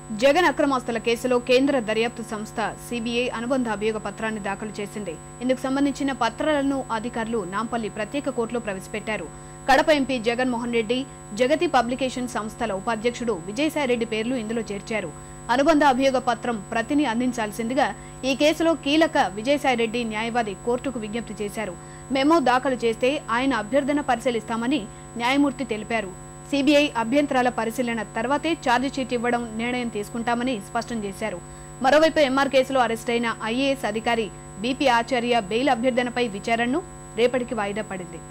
జగన్ అక్రమాస్తుల కేసులో కేంద్ర దర్యాప్తు సంస్థ సిబిఐ అనుబంధ అభియోగ పత్రాన్ని దాఖలు చేసింది. ఇందుకు సంబంధించిన పత్రాలను అధికారులు నాంపల్లి ప్రత్యేక కోర్టులో ప్రవేశపెట్టారు. కడప ఎంపీ జగన్మోహన్ రెడ్డి, జగతి పబ్లికేషన్ సంస్థల ఉపాధ్యక్షుడు విజయసాయిరెడ్డి పేర్లు ఇందులో చేర్చారు. అనుబంధ అభియోగ పత్రం ప్రతిని అందించాల్సిందిగా ఈ కేసులో కీలక విజయసాయిరెడ్డి న్యాయవాది కోర్టుకు విజ్ఞప్తి చేశారు. మెమో దాఖలు చేస్తే ఆయన అభ్యర్థన పరిశీలిస్తామని న్యాయమూర్తి తెలిపారు. సిబిఐ అభ్యంతరాల పరిశీలన తర్వాతే ఛార్జిషీట్ ఇవ్వడం నిర్ణయం తీసుకుంటామని స్పష్టం చేశారు. మరోవైపు ఎంఆర్ కేసులో అరెస్టైన ఐఏఎస్ అధికారి బీపీ ఆచార్య బెయిల్ అభ్యర్థనపై విచారణను రేపటికి వాయిదా పడింది.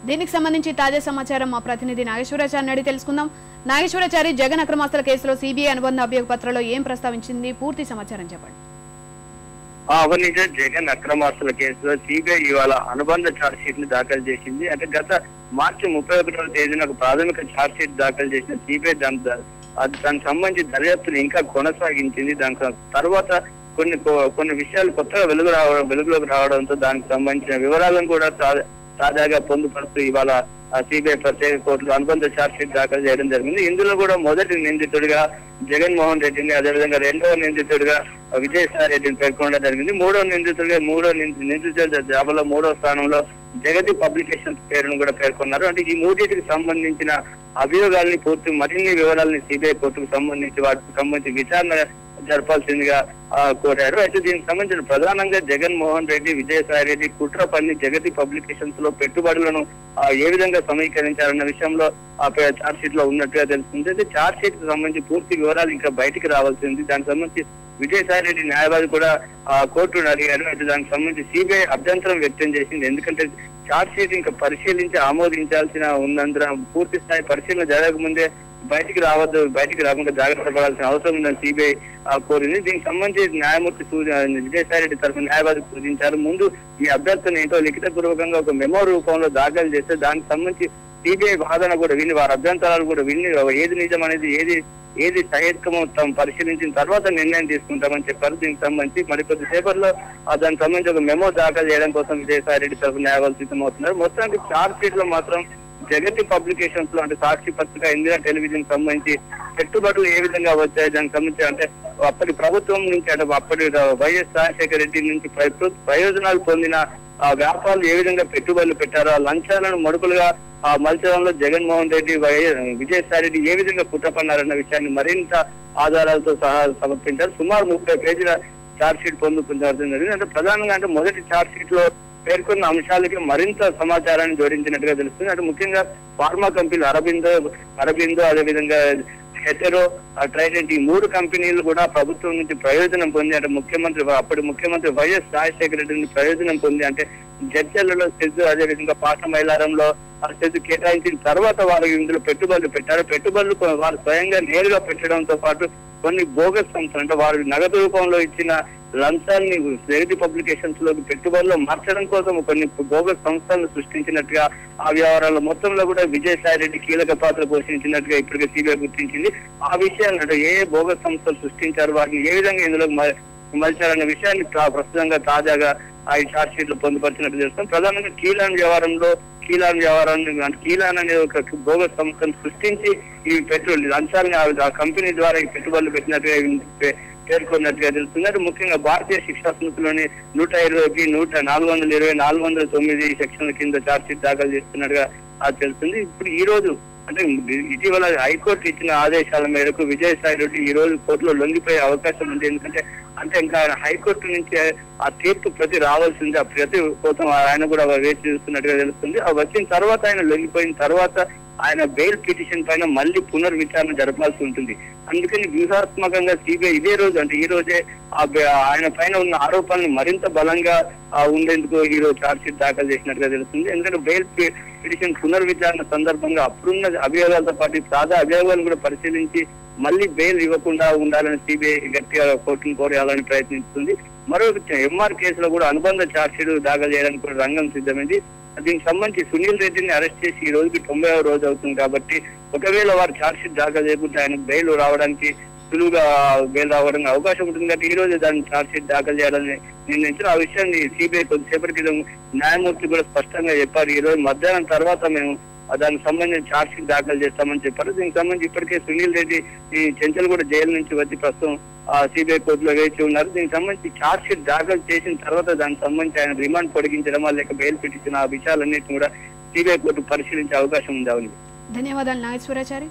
దీనికి సంబంధించి తాజా సమాచారం మా ప్రతినిధి నాగేశ్వరాచారి అడిగి తెలుసుకుందాం. నాగేశ్వరాచారి, జగన్ అక్రమాస్తుల కేసులో సిబిఐ అనుబంధ అభియోగ పత్రంలో ఏం ప్రస్తావించింది? పూర్తి సమాచారం చెప్పండి. అవన్నీ జగన్ అక్రమాస్తుల కేసులో సిబిఐ ఇవాళ అనుబంధ ఛార్జ్ షీట్ ని దాఖలు చేసింది. అంటే గత మార్చి 31వ తేదీన ఒక ప్రాథమిక ఛార్జ్ షీట్ దాఖలు చేసిన సిబిఐ దానికి సంబంధించి దర్యాప్తును ఇంకా కొనసాగించింది. దాని తర్వాత కొన్ని విషయాలు కొత్తగా వెలుగులోకి రావడంతో దానికి సంబంధించిన వివరాలను కూడా తాజాగా పొందుపరుస్తూ ఇవాళ సిబిఐ ప్రత్యేక కోర్టులో అనుబంధ ఛార్జ్ షీట్ దాఖలు చేయడం జరిగింది. ఇందులో కూడా మొదటి నిందితుడిగా జగన్మోహన్ రెడ్డిని, అదేవిధంగా రెండవ నిందితుడిగా విజయసాయి రెడ్డిని పేర్కొనడం జరిగింది. మూడో నిందితుల జాబితాలో 3వ స్థానంలో జగతి పబ్లికేషన్ పేరును కూడా పేర్కొన్నారు. అంటే ఈ మూడింటికి సంబంధించిన అభియోగాల్ని మరిన్ని వివరాలని సిబిఐ కోర్టుకు వాటికి సంబంధించి విచారణ జరపాల్సిందిగా కోరారు. అయితే దీనికి సంబంధించిన ప్రధానంగా జగన్మోహన్ రెడ్డి, విజయసాయి రెడ్డి కుట్ర పన్ని జగతి పబ్లికేషన్స్ లో పెట్టుబడులను ఏ విధంగా సమీకరించారన్న విషయంలో ఛార్జ్ షీట్ లో ఉన్నట్టుగా తెలుస్తుంది. అయితే ఛార్జ్ షీట్ కి సంబంధించి పూర్తి వివరాలు ఇంకా బయటికి రావాల్సింది. దానికి సంబంధించి విజయసాయి రెడ్డి న్యాయవాది కూడా కోర్టును అడిగారు. అయితే దానికి సంబంధించి సిబిఐ అభ్యంతరం వ్యక్తం చేసింది. ఎందుకంటే ఛార్జ్ షీట్ ఇంకా పరిశీలించి ఆమోదించాల్సిన ఉన్నందున పూర్తి స్థాయి పరిశీలన జరగకముందే బయటికి రాకుండా జాగ్రత్త పడాల్సిన అవసరం ఉందని సిబిఐ కోరింది. దీనికి సంబంధించి న్యాయమూర్తి విజయసాయి రెడ్డి తరఫున న్యాయవాది సూచించారు. ముందు ఈ అభ్యర్థన ఏంటో లిఖిత పూర్వకంగా ఒక మెమో రూపంలో దాఖలు చేస్తే దానికి సంబంధించి సిబిఐ వాదన కూడా విని, వారి అభ్యంతరాలు కూడా విని, ఏది నిజం అనేది ఏది సహేతుకమో పరిశీలించిన తర్వాత నిర్ణయం తీసుకుంటామని చెప్పారు. దీనికి సంబంధించి మరికొద్ది సేపట్లో దానికి సంబంధించి ఒక మెమో దాఖలు చేయడం కోసం విజయసాయి రెడ్డి తరఫున న్యాయవాదులు సిద్ధమవుతున్నారు. మొత్తానికి ఛార్జ్ షీట్ లో మాత్రం జగతి పబ్లికేషన్స్ లో అంటే సాక్షి పత్రిక, ఇండియా టెలివిజన్ సంబంధించి పెట్టుబడులు ఏ విధంగా వచ్చాయి, దానికి సంబంధించి అంటే అప్పటి ప్రభుత్వం నుంచి అంటే అప్పటి వైఎస్ రాజశేఖర రెడ్డి నుంచి ప్రయోజనాలు పొందిన వ్యాపారులు ఏ విధంగా పెట్టుబడులు పెట్టారో, లంచాలను మడుపులుగా మలచడంలో జగన్మోహన్ రెడ్డి, విజయసాయి రెడ్డి ఏ విధంగా కుట్రపన్నారన్న విషయాన్ని మరింత ఆధారాలతో సహా సమర్పించారు. సుమారు 30 పేజీల ఛార్జ్ షీట్ పొందుకుంటుంది. అంటే ప్రధానంగా అంటే మొదటి ఛార్జ్ షీట్ లో పేర్కొన్న అంశాలకి మరింత సమాచారాన్ని జోడించినట్టుగా తెలుస్తుంది. అంటే ముఖ్యంగా ఫార్మా కంపెనీలు అరబిందో అదేవిధంగా హెటెరో, ట్రైడెంట్ ఈ 3 కంపెనీలు కూడా ప్రభుత్వం నుంచి ప్రయోజనం పొంది, అంటే అప్పటి ముఖ్యమంత్రి వైఎస్ రాజశేఖర రెడ్డి నుంచి ప్రయోజనం పొంది, అంటే జడ్చర్లలో సెజ్, అదేవిధంగా పాత మైలారంలో సెజ్ కేటాయించిన తర్వాత వారు ఇందులో పెట్టుబడులు పెట్టారు. పెట్టుబడులు వారు స్వయంగా నేరుగా పెట్టడంతో పాటు కొన్ని బోగస్ సంస్థలు అంటే వారు నగదు రూపంలో ఇచ్చిన లంచాన్ని జగతి పబ్లికేషన్స్ లోకి పెట్టుబడుల్లో మార్చడం కోసం కొన్ని బోగస్ సంస్థలను సృష్టించినట్టుగా ఆ వ్యవహారాల మొత్తంలో కూడా విజయసాయి రెడ్డి కీలక పాత్ర పోషించినట్టుగా ఇప్పటికే సిబిఐ గుర్తించింది. ఆ విషయాన్ని అంటే ఏ బోగస్ సంస్థలు సృష్టించారు, వాటిని ఏ విధంగా ఇందులో మలిచారన్న విషయాన్ని ప్రస్తుతంగా తాజాగా ఈ ఛార్జ్ షీట్ లో పొందుపరిచినట్టు చేస్తాం. ప్రధానంగా కీలాన్ వ్యవహారాన్ని అంటే కీలాన్ అనే ఒక బోగస్ సంస్థను సృష్టించి ఈ పెట్రోల్ లంచాలని ఆ కంపెనీ ద్వారా ఈ పెట్టుబడులు పెట్టినట్టుగా పేర్కొన్నట్టుగా తెలుస్తుంది. అంటే ముఖ్యంగా భారతీయ శిక్షా స్మృతిలోని 120కి 420, 409 సెక్షన్ల కింద ఛార్జ్ షీట్ దాఖలు చేస్తున్నట్టుగా తెలుస్తుంది. ఇప్పుడు ఈ రోజు అంటే ఇటీవల హైకోర్టు ఇచ్చిన ఆదేశాల మేరకు విజయసాయి రెడ్డి ఈ రోజు కోర్టులో లొంగిపోయే అవకాశం ఉంది. ఎందుకంటే ఇంకా ఆయన హైకోర్టు నుంచి ఆ తీర్పు ప్రతి రావాల్సింది. ఆ ప్రతి కోసం ఆయన కూడా వేచి చూస్తున్నట్టుగా తెలుస్తుంది. ఆ వచ్చిన తర్వాత ఆయన లొంగిపోయిన తర్వాత ఆయన బెయిల్ పిటిషన్ పైన మళ్ళీ పునర్విచారణ జరపాల్సి ఉంటుంది. అందుకని వ్యూహాత్మకంగా సిబిఐ ఇదే రోజు అంటే ఈ రోజే ఆయన పైన ఉన్న ఆరోపణలు మరింత బలంగా ఉండేందుకు ఈ రోజు ఛార్జ్ షీట్ దాఖలు చేసినట్టుగా తెలుస్తుంది. ఎందుకంటే బెయిల్ పిటిషన్ పునర్విచారణ సందర్భంగా అప్పుడున్న అభియోగాలతో పాటు తాజా అభియోగాలను కూడా పరిశీలించి మళ్ళీ బెయిల్ ఇవ్వకుండా ఉండాలని సిబిఐ గట్టిగా కోర్టును కోరాలని ప్రయత్నిస్తుంది. మరొక ఎంఆర్ కేసులో కూడా అనుబంధ ఛార్జ్ షీట్ దాఖలు చేయడానికి కూడా రంగం సిద్ధమైంది. దీనికి సంబంధించి సునీల్ రెడ్డిని అరెస్ట్ చేసి ఈ రోజుకి 90వ రోజు అవుతుంది. కాబట్టి ఒకవేళ వారు ఛార్జ్ షీట్ దాఖలు చేయకుండా ఆయన బెయిల్ రావడానికి సులువుగా బెయిల్ రావడానికి అవకాశం ఉంటుంది కాబట్టి ఈ రోజు దాన్ని ఛార్జ్ షీట్ దాఖలు చేయాలని నిర్ణయించారు. ఆ విషయాన్ని సిబిఐ కొద్దిసేపటి క్రితం న్యాయమూర్తి కూడా స్పష్టంగా చెప్పారు. ఈ రోజు మధ్యాహ్నం తర్వాత మేము దానికి సంబంధించిన ఛార్జ్ షీట్ దాఖలు చేస్తామని చెప్పారు. దీనికి సంబంధించి ఇప్పటికే సునీల్ రెడ్డి ఈ చెంచల్ కూడా జైలు నుంచి వచ్చి ప్రస్తుతం సిబిఐ కోర్టులో వేచి ఉన్నారు. దీనికి సంబంధించి ఛార్జ్ షీట్ దాఖలు చేసిన తర్వాత దానికి సంబంధించి ఆయన రిమాండ్ పొడిగించడమా లేక బెయిల్ పిటిషన్ ఆ విషయాలన్నింటినీ కూడా సిబిఐ కోర్టు పరిశీలించే అవకాశం ఉంది. ధన్యవాదాలు నాగేశ్వరాచారి.